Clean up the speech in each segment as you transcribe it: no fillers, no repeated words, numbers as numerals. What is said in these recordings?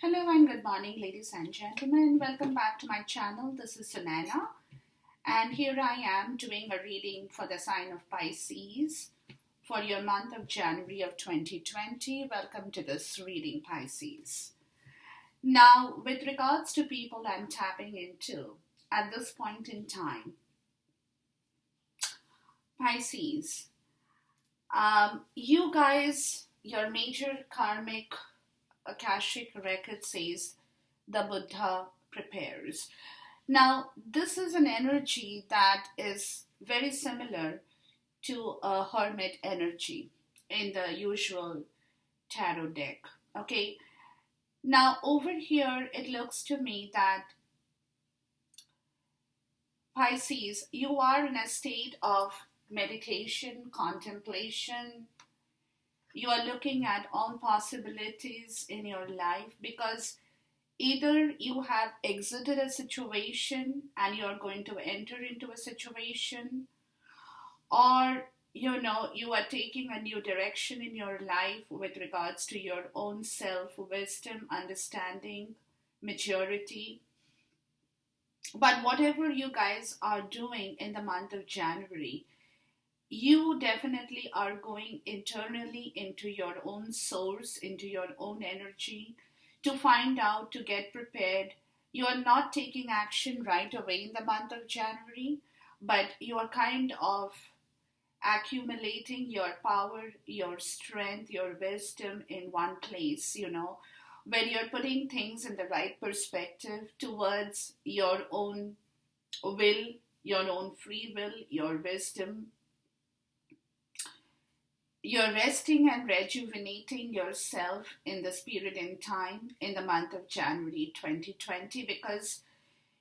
Hello and good morning, ladies and gentlemen. Welcome back to my channel. This is Sunana, and here I am doing a reading for the sign of Pisces for your month of January of 2020. Welcome to this reading, Pisces. Now, with regards to people I'm tapping into at this point in time, Pisces, you guys, your major karmic Akashic record says the Buddha prepares. Now, this is an energy that is very similar to a hermit energy in the usual tarot deck. Okay, now over here it looks to me that Pisces, you are in a state of meditation, contemplation. You are looking at all possibilities in your life because either you have exited a situation and you're going to enter into a situation, or you are taking a new direction in your life with regards to your own self wisdom, understanding, maturity. But whatever you guys are doing in the month of January, you definitely are going internally into your own source, into your own energy to find out, to get prepared. You are not taking action right away in the month of January, but you are kind of accumulating your power, your strength, your wisdom in one place, where you're putting things in the right perspective towards your own will, your own free will, your wisdom. You're resting and rejuvenating yourself in the spirit and time in the month of January 2020 because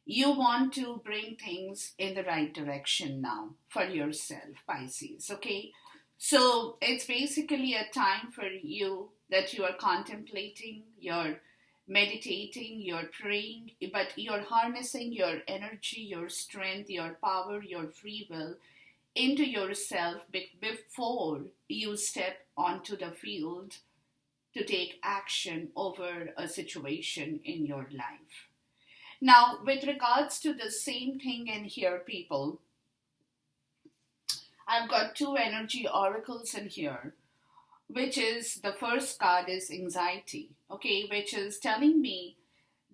you want to bring things in the right direction now for yourself, Pisces. Okay, so it's basically a time for you that you are contemplating, you're meditating, you're praying, but you're harnessing your energy, your strength, your power, your free will into yourself before you step onto the field to take action over a situation in your life. Now, with regards to the same thing in here, people, I've got two energy oracles in here, which is the first card is anxiety, okay, which is telling me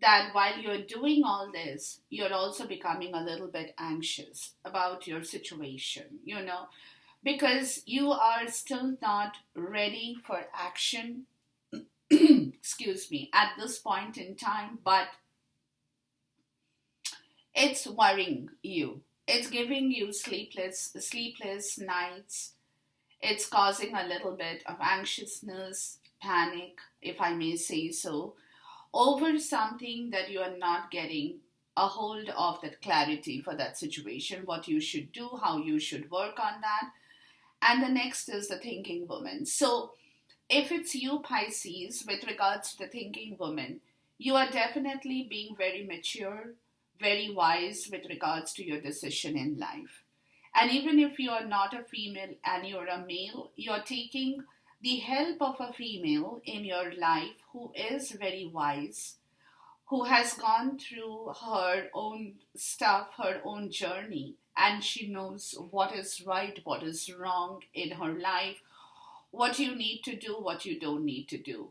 that while you're doing all this, you're also becoming a little bit anxious about your situation, because you are still not ready for action, excuse me, at this point in time, but it's worrying you. It's giving you sleepless nights. It's causing a little bit of anxiousness, panic, if I may say so, over something that you are not getting a hold of, that clarity for that situation, what you should do, how you should work on that. And the next is the thinking woman. So if it's you, Pisces, with regards to the thinking woman, you are definitely being very mature, very wise with regards to your decision in life. And even if you are not a female and you're a male, you're taking the help of a female in your life who is very wise, who has gone through her own stuff, her own journey, and she knows what is right, what is wrong in her life, what you need to do, what you don't need to do.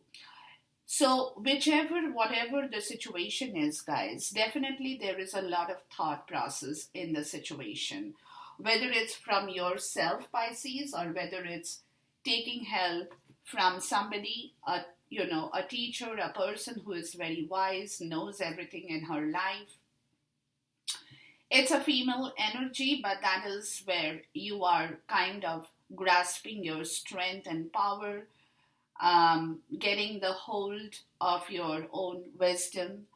So, whatever the situation is, guys, definitely there is a lot of thought process in the situation. Whether it's from yourself, Pisces, or whether it's taking help from somebody, a teacher, a person who is very wise, knows everything in her life. It's a female energy, but that is where you are kind of grasping your strength and power, getting the hold of your own wisdom,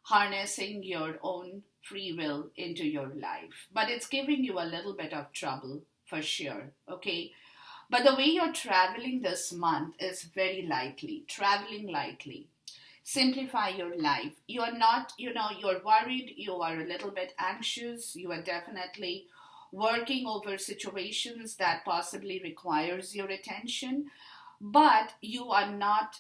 harnessing your own free will into your life. But it's giving you a little bit of trouble for sure, okay? But the way you're traveling this month is very lightly, traveling lightly. Simplify your life. You're not, you're worried, you are a little bit anxious, you are definitely working over situations that possibly requires your attention, but you are not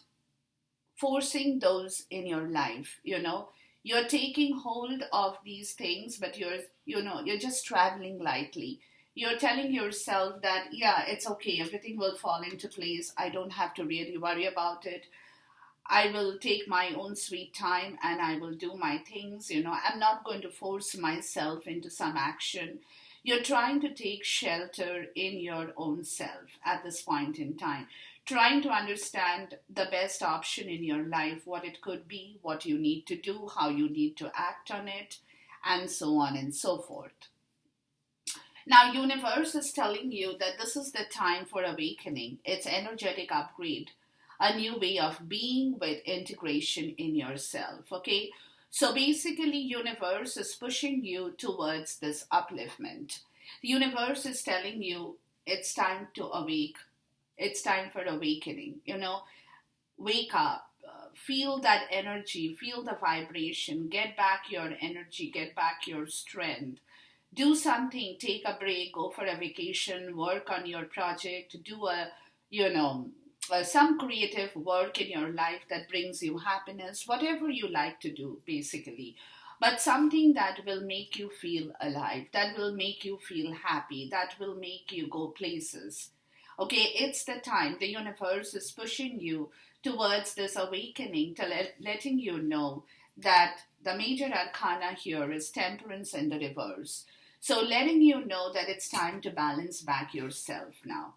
forcing those in your life. You're taking hold of these things, but you're just traveling lightly. You're telling yourself that, yeah, it's okay, everything will fall into place, I don't have to really worry about it. I will take my own sweet time and I will do my things. I'm not going to force myself into some action. You're trying to take shelter in your own self at this point in time, trying to understand the best option in your life, what it could be, what you need to do, how you need to act on it, and so on and so forth. Now, universe is telling you that this is the time for awakening. It's energetic upgrade, a new way of being with integration in yourself. Okay, so basically, universe is pushing you towards this upliftment. The universe is telling you it's time to awake. It's time for awakening. Wake up. Feel that energy, feel the vibration, get back your energy, get back your strength. Do something, take a break, go for a vacation, work on your project, do you know, some creative work in your life that brings you happiness, whatever you like to do, basically. But something that will make you feel alive, that will make you feel happy, that will make you go places. Okay, it's the time. The universe is pushing you towards this awakening, to letting you know that the major arcana here is temperance in the reverse. So, letting you know that it's time to balance back yourself now.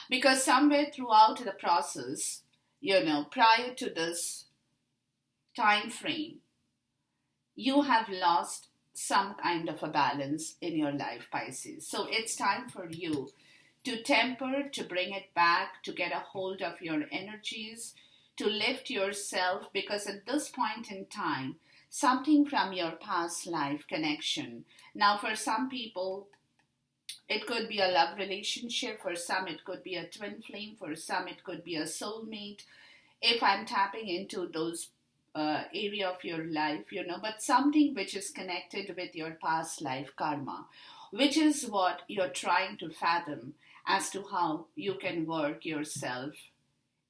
Because somewhere throughout the process, prior to this time frame, you have lost some kind of a balance in your life, Pisces. So, it's time for you to temper, to bring it back, to get a hold of your energies, to lift yourself, because at this point in time, something from your past life connection. Now, for some people, it could be a love relationship, for some, it could be a twin flame, for some, it could be a soulmate. If I'm tapping into those area of your life, but something which is connected with your past life karma, which is what you're trying to fathom as to how you can work yourself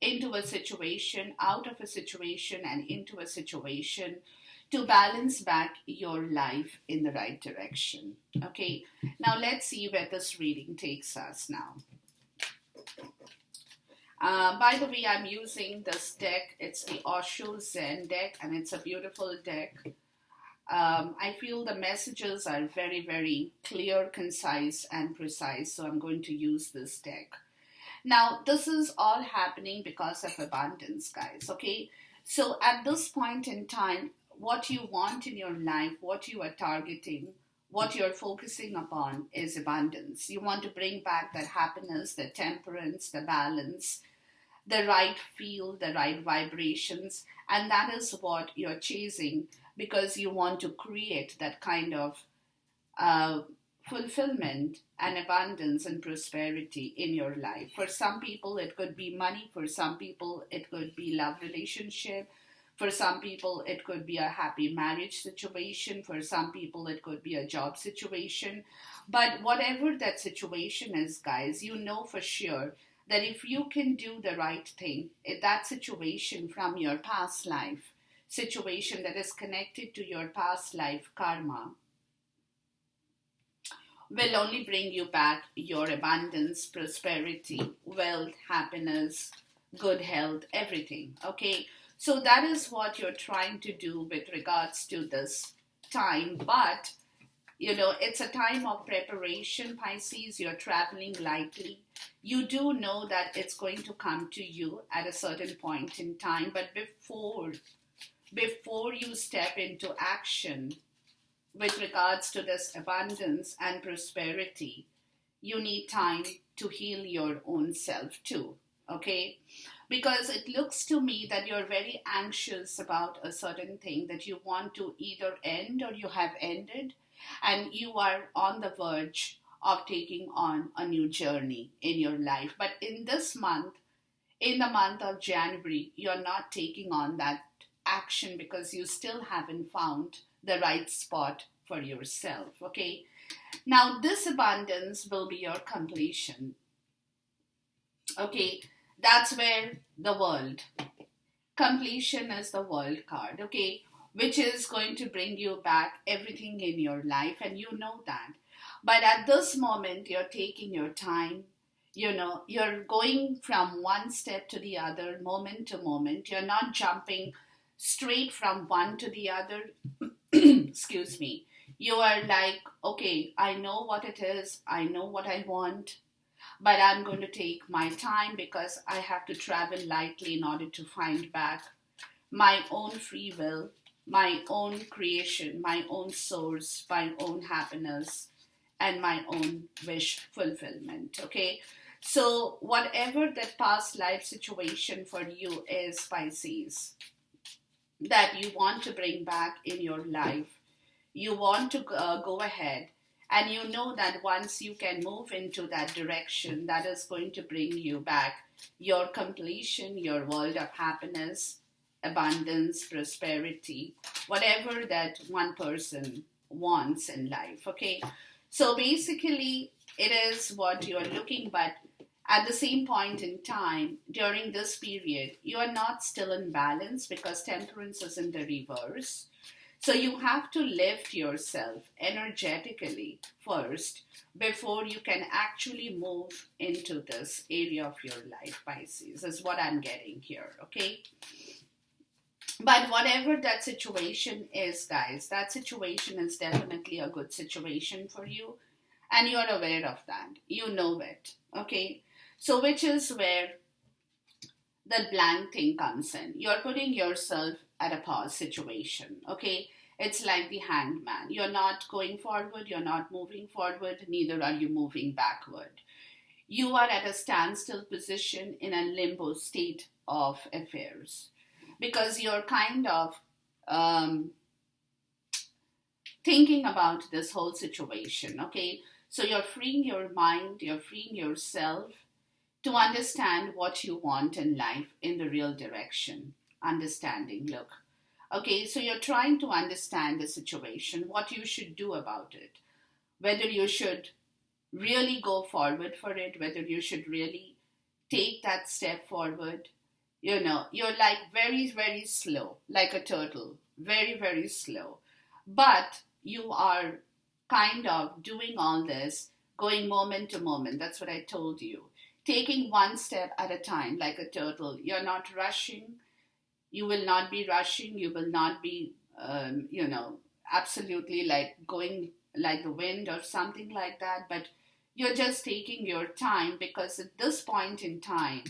into a situation, out of a situation, and into a situation to balance back your life in the right direction. Okay, now let's see where this reading takes us now. By the way, I'm using this deck. It's the Osho Zen deck, and it's a beautiful deck. I feel the messages are very, very clear, concise, and precise, so I'm going to use this deck. Now, this is all happening because of abundance, guys, okay? So at this point in time, what you want in your life, what you are targeting, what you're focusing upon is abundance. You want to bring back that happiness, the temperance, the balance, the right feel, the right vibrations, and that is what you're chasing, because you want to create that kind of fulfillment and abundance and prosperity in your life. For some people, it could be money. For some people, it could be love relationship. For some people, it could be a happy marriage situation. For some people, it could be a job situation. But whatever that situation is, guys, you know for sure that if you can do the right thing, if that situation from your past life, situation that is connected to your past life karma, will only bring you back your abundance, prosperity, wealth, happiness, good health, everything. Okay, so that is what you're trying to do with regards to this time. But it's a time of preparation, Pisces. You're traveling lightly. You do know that it's going to come to you at a certain point in time, but before you step into action with regards to this abundance and prosperity, you need time to heal your own self too, okay? Because it looks to me that you're very anxious about a certain thing that you want to either end or you have ended, and you are on the verge of taking on a new journey in your life. But in this month, in the month of January, you're not taking on that action because you still haven't found the right spot for yourself, okay? Now, this abundance will be your completion, okay? That's where the world completion is the world card, okay, which is going to bring you back everything in your life, and you know that. But at this moment, you're taking your time. You're going from one step to the other, moment to moment. You're not jumping straight from one to the other. Excuse me. You are like, okay, I know what it is, I know what I want, but I'm going to take my time because I have to travel lightly in order to find back my own free will, my own creation, my own source, my own happiness, and my own wish fulfillment. Okay. So, whatever that past life situation for you is, Pisces, that you want to bring back in your life, you want to go ahead, and you know that once you can move into that direction, that is going to bring you back your completion, your world of happiness, abundance, prosperity, whatever that one person wants in life. Okay, so basically it is what you're looking, but at the same point in time during this period you are not still in balance because temperance is in the reverse. So you have to lift yourself energetically first before you can actually move into this area of your life, Pisces, is what I'm getting here, okay? But whatever that situation is, guys, that situation is definitely a good situation for you, and you're aware of that. You know it, okay? So, which is where the blank thing comes in. You're putting yourself at a pause situation, okay? It's like the hanged man. You're not going forward, you're not moving forward, neither are you moving backward. You are at a standstill position in a limbo state of affairs because you're kind of um, thinking about this whole situation, okay? So you're freeing your mind, you're freeing yourself to understand what you want in life in the real direction. Understanding, look. Okay, so you're trying to understand the situation, what you should do about it, whether you should really go forward for it, whether you should really take that step forward. You're like very, very slow, like a turtle, very, very slow. But you are kind of doing all this, going moment to moment. That's what I told you. Taking one step at a time, like a turtle. You're not rushing. You will not be rushing. You will not be, absolutely like going like the wind or something like that. But you're just taking your time because at this point in time,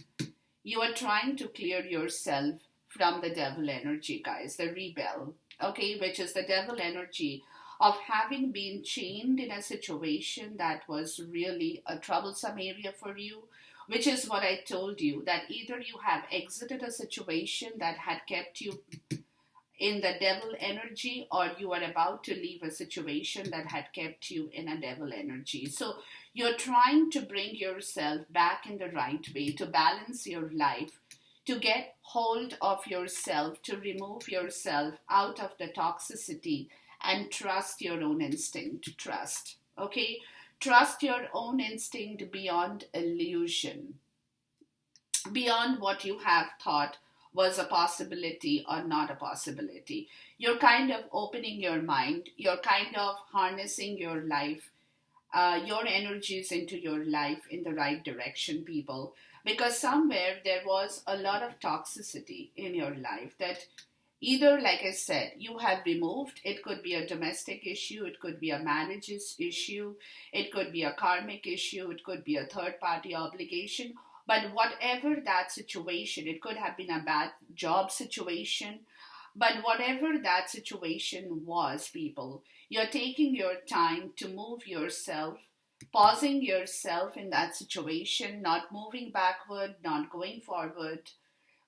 you are trying to clear yourself from the devil energy, guys, the rebel, okay, which is the devil energy of having been chained in a situation that was really a troublesome area for you, which is what I told you, that either you have exited a situation that had kept you in the devil energy, or you are about to leave a situation that had kept you in a devil energy. So you're trying to bring yourself back in the right way, to balance your life, to get hold of yourself, to remove yourself out of the toxicity and trust your own instinct. Trust, okay? Trust your own instinct beyond illusion, beyond what you have thought was a possibility or not a possibility. You're kind of opening your mind, you're kind of harnessing your life, your energies into your life in the right direction, people. Because somewhere there was a lot of toxicity in your life that either, like I said, you have removed. It could be a domestic issue, it could be a marriage issue, it could be a karmic issue, it could be a third party obligation. But whatever that situation, it could have been a bad job situation. But whatever that situation was, people, you're taking your time to move yourself, pausing yourself in that situation, not moving backward, not going forward,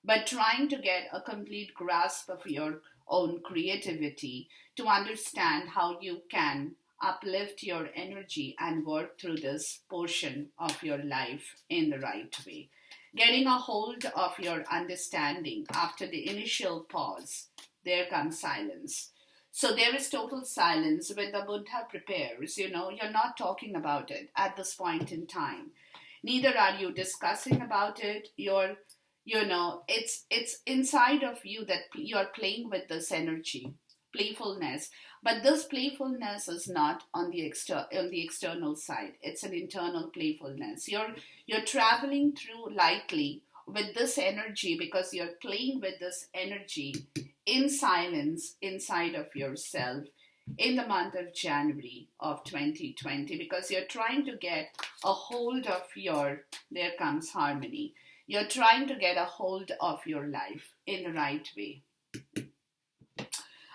but trying to get a complete grasp of your own creativity to understand how you can uplift your energy and work through this portion of your life in the right way. Getting a hold of your understanding after the initial pause, there comes silence. So there is total silence when the Buddha prepares. You're not talking about it at this point in time. Neither are you discussing about it. It's inside of you that you're playing with this energy, playfulness. But this playfulness is not on the external side. It's an internal playfulness. You're traveling through lightly with this energy because you're playing with this energy in silence inside of yourself in the month of January of 2020, because you're trying to get a hold of there comes harmony. You're trying to get a hold of your life in the right way.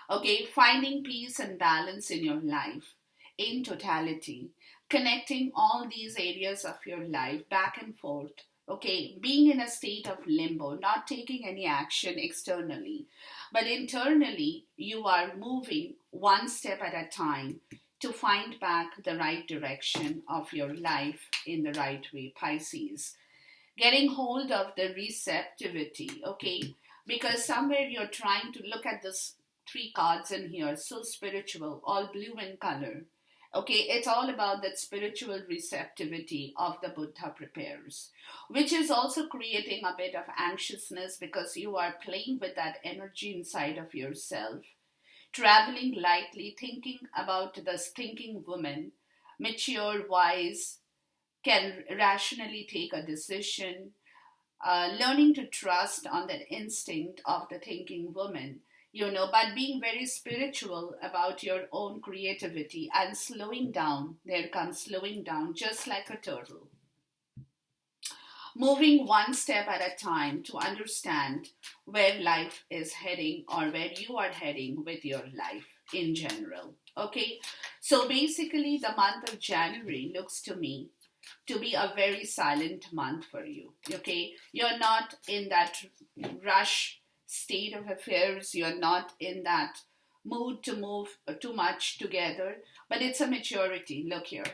Okay, finding peace and balance in your life in totality, connecting all these areas of your life back and forth. Okay, being in a state of limbo, not taking any action externally, but internally, you are moving one step at a time to find back the right direction of your life in the right way, Pisces. Getting hold of the receptivity, okay? Because somewhere you're trying to look at this three cards in here, so spiritual, all blue in color. Okay, it's all about that spiritual receptivity of the Buddha prepares, which is also creating a bit of anxiousness because you are playing with that energy inside of yourself, traveling lightly, thinking about this thinking woman, mature, wise, can rationally take a decision, learning to trust on that instinct of the thinking woman, but being very spiritual about your own creativity and slowing down. There comes slowing down, just like a turtle. Moving one step at a time to understand where life is heading or where you are heading with your life in general. Okay, so basically, the month of January looks to me to be a very silent month for you. Okay, you're not in that rush state of affairs, you're not in that mood to move too much together, but it's a maturity. Look here,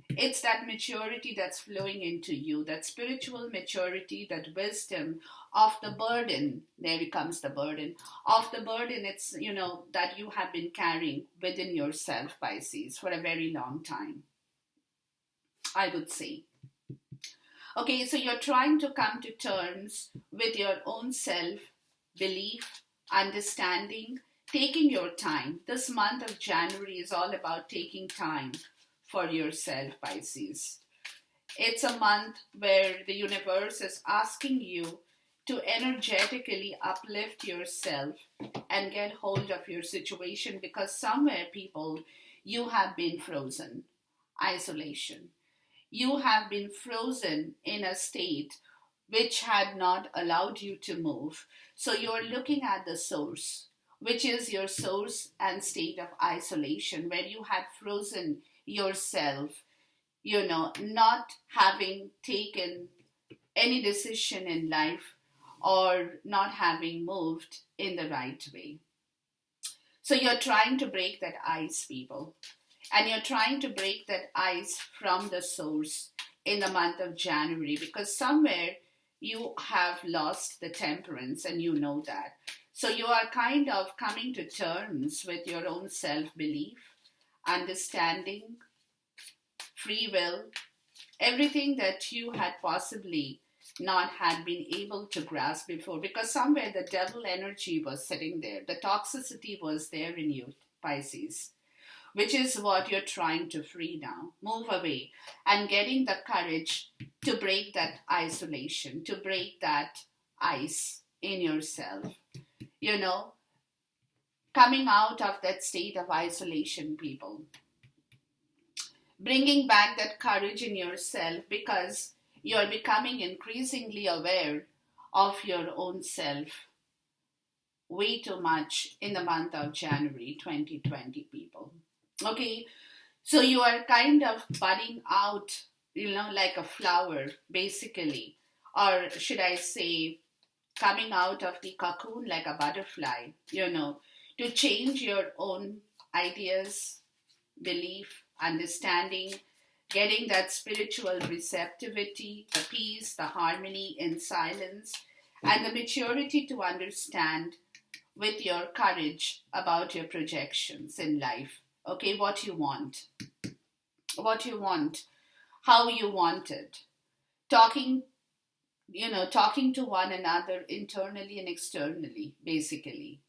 it's that maturity that's flowing into you, that spiritual maturity, that wisdom of the burden. There becomes the burden of the burden. It's, that you have been carrying within yourself, Pisces, for a very long time, I would say. Okay, so you're trying to come to terms with your own self, belief, understanding, taking your time. This month of January is all about taking time for yourself, Pisces. It's a month where the universe is asking you to energetically uplift yourself and get hold of your situation, because somewhere, people, you have been frozen. Isolation. You have been frozen in a state which had not allowed you to move. So you're looking at the source, which is your source and state of isolation, where you had frozen yourself, not having taken any decision in life or not having moved in the right way. So you're trying to break that ice, people. And you're trying to break that ice from the source in the month of January, because somewhere you have lost the temperance and you know that. So you are kind of coming to terms with your own self-belief, understanding, free will, everything that you had possibly not had been able to grasp before, because somewhere the devil energy was sitting there. The toxicity was there in you, Pisces, which is what you're trying to free now, move away, and getting the courage to break that isolation, to break that ice in yourself. Coming out of that state of isolation, people. Bringing back that courage in yourself, because you're becoming increasingly aware of your own self way too much in the month of January 2020, people. Okay, so you are kind of budding out, like a flower, basically. Or should I say, coming out of the cocoon like a butterfly, to change your own ideas, belief, understanding, getting that spiritual receptivity, the peace, the harmony in silence, and the maturity to understand with your courage about your projections in life. Okay, what you want, how you want it. Talking talking to one another internally and externally, basically.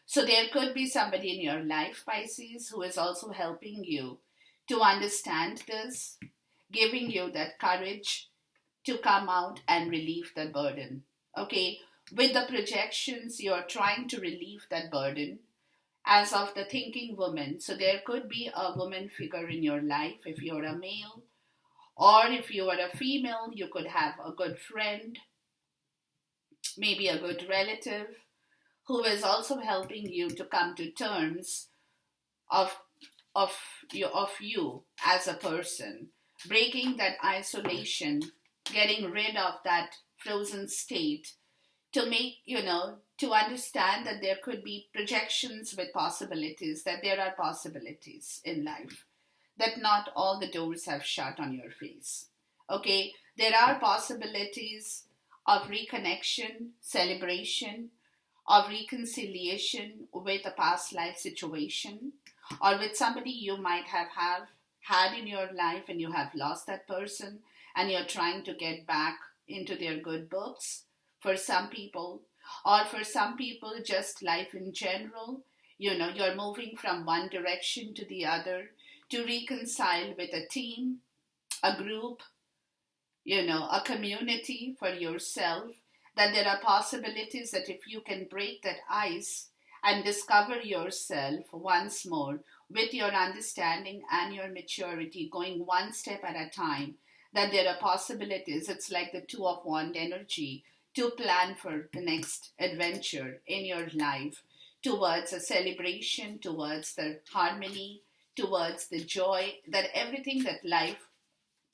So there could be somebody in your life, Pisces, who is also helping you to understand this, giving you that courage to come out and relieve that burden. Okay, with the projections, you're trying to relieve that burden as of the thinking woman. So there could be a woman figure in your life if you're a male, or if you are a female, you could have a good friend, maybe a good relative, who is also helping you to come to terms of of you as a person, breaking that isolation, getting rid of that frozen state, to make to understand that there could be projections with possibilities, that there are possibilities in life, that not all the doors have shut on your face. Okay, there are possibilities of reconnection, celebration, of reconciliation with a past life situation, or with somebody you might have had in your life and you have lost that person and you're trying to get back into their good books, for some people. Or for some people, just life in general. You're moving from one direction to the other to reconcile with a team, a group, a community for yourself, that there are possibilities that if you can break that ice and discover yourself once more with your understanding and your maturity, going one step at a time, that there are possibilities. It's like the two of wand energy, to plan for the next adventure in your life, towards a celebration, towards the harmony, towards the joy, that everything that life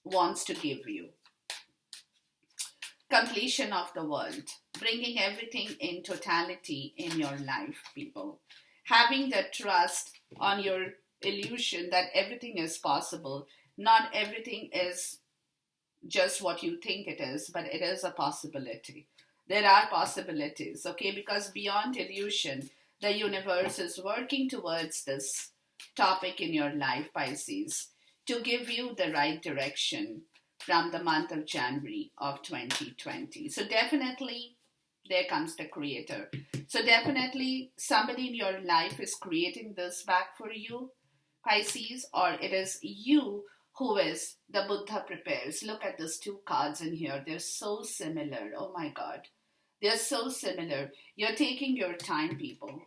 wants to give you. Completion of the world, bringing everything in totality in your life, people. Having the trust on your illusion that everything is possible. Not everything is just what you think it is, but it is a possibility. There are possibilities, okay? Because beyond illusion, the universe is working towards this topic in your life, Pisces, to give you the right direction from the month of January of 2020. So definitely there comes the creator. So definitely somebody in your life is creating this back for you, Pisces, or it is you who is the Buddha prepares. Look at these two cards in here. They're so similar. Oh my God. They're so similar. You're taking your time, people.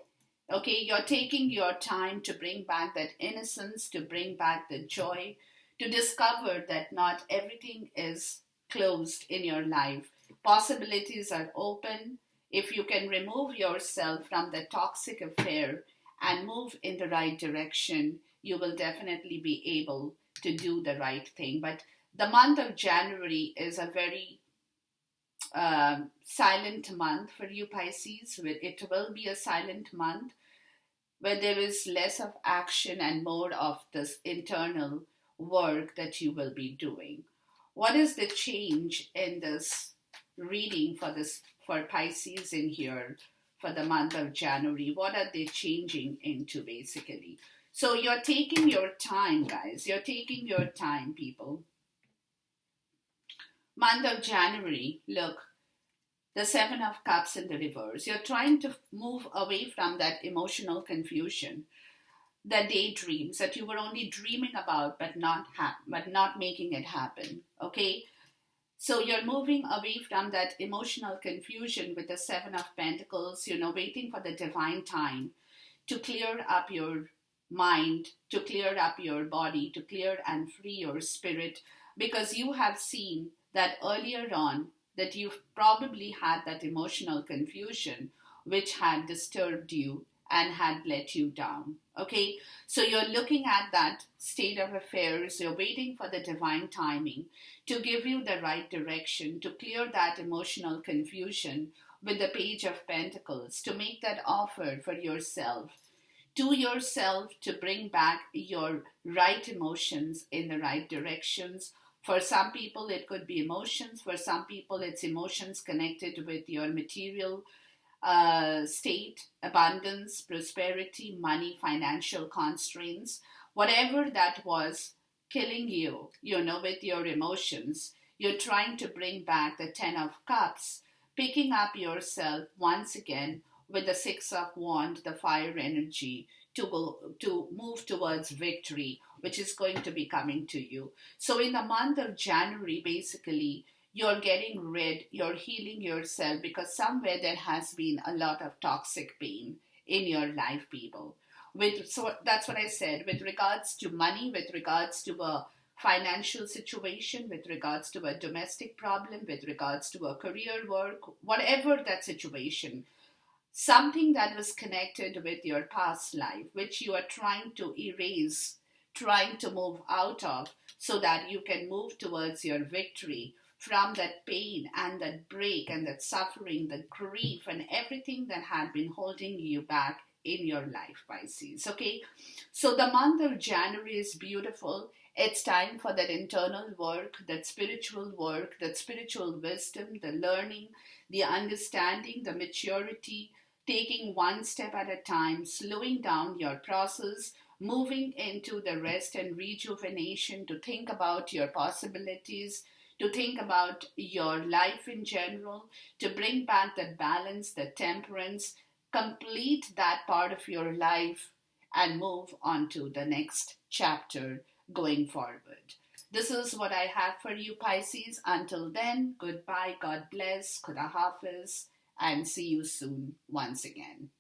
Okay, you're taking your time to bring back that innocence, to bring back the joy, to discover that not everything is closed in your life. Possibilities are open. If you can remove yourself from the toxic affair and move in the right direction, you will definitely be able to do the right thing. But the month of January is a very silent month for you, Pisces. It will be a silent month where there is less of action and more of this internal work that you will be doing. What is the change in this reading for Pisces in here for the month of January? What are they changing into, basically? So you're taking your time, guys. You're taking your time, people. Month of January, look, the Seven of Cups in the reverse. You're trying to move away from that emotional confusion, the daydreams that you were only dreaming about but not making it happen. Okay, so you're moving away from that emotional confusion with the Seven of Pentacles. Waiting for the divine time to clear up your mind, to clear up your body, to clear and free your spirit, because you have seen that earlier on that you've probably had that emotional confusion which had disturbed you and had let you down. Okay, so you're looking at that state of affairs, you're waiting for the divine timing to give you the right direction, to clear that emotional confusion with the Page of Pentacles, to make that offer for yourself, to yourself, to bring back your right emotions in the right directions. For some people, it could be emotions. For some people, it's emotions connected with your material state, abundance, prosperity, money, financial constraints, whatever that was killing you, with your emotions. You're trying to bring back the Ten of Cups, picking up yourself once again with the Six of Wands, the fire energy, to move towards victory, which is going to be coming to you. So in the month of January, basically, you're healing yourself because somewhere there has been a lot of toxic pain in your life, people. So that's what I said with regards to money, with regards to a financial situation, with regards to a domestic problem, with regards to a career work, whatever that situation, something that was connected with your past life, which you are trying to erase, trying to move out of, so that you can move towards your victory from that pain and that break and that suffering, the grief, and everything that had been holding you back in your life, Pisces. Okay, so the month of January is beautiful. It's time for that internal work, that spiritual wisdom, the learning, the understanding, the maturity, taking one step at a time, slowing down your process, moving into the rest and rejuvenation to think about your possibilities, to think about your life in general, to bring back the balance, the temperance, complete that part of your life, and move on to the next chapter going forward. This is what I have for you, Pisces. Until then, goodbye, God bless, Khuda Hafiz, and see you soon once again.